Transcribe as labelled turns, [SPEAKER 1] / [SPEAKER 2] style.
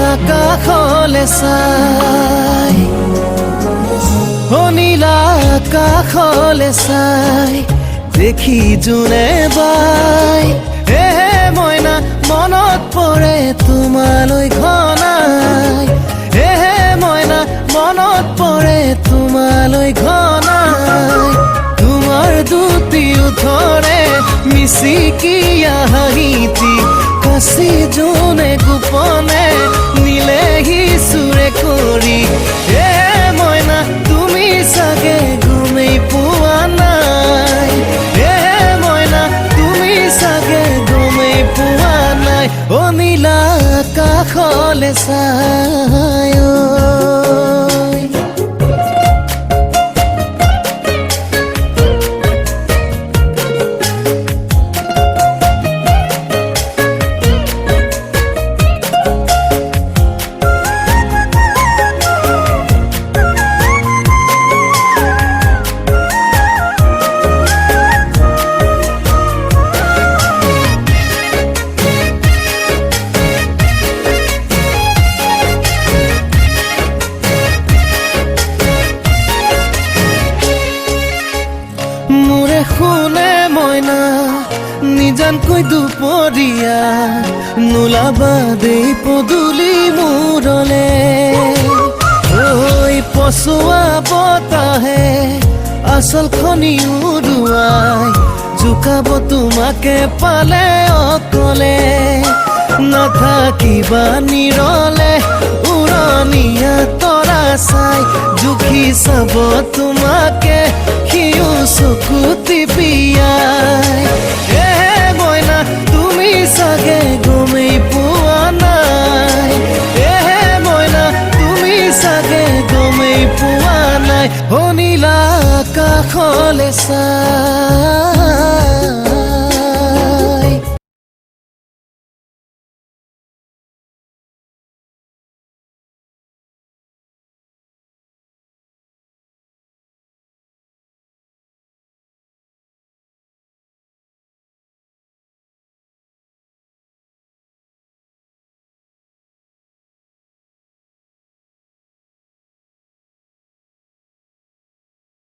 [SPEAKER 1] আকাশলে চাই নীলা আকাশলে চাই দেখি যোনে বাই এহে মইনা মনত পৰে তোমালৈ ঘনাই এহে মইনা মনত পৰে তোমালৈ ঘনাই তোমাৰ দুটি ওঠৰে মিচিকিয়া হাঁহিটি কাছি যোনে গোপনে নিলেহি চুৰে কৰি এ মইনা তুমি চাগে গমেই পোৱা নাই এ মইনা তুমি চাগে গমেই পোৱা নাই অ নীলা আকাশলে চাই মোৰে শুনে মইনা নিজানকৈ দুপৰীয়া নোলাবা দেই পদূলি মূৰলে ঐ পচোৱা বতাহে আচলখনি উৰুৱাই জোকাব তোমাকে পালে অকলে নাথাকিবা নিৰলে উৰণীয়া তৰা চাই জুখি চাব তোমাকে সিও চকু টিপিয়াই এ মইনা তুমি চাগে গমেই পোৱা নাই এ মইনা তুমি চাগে গমেই পোৱা নাই নীলা আকাশলে চাই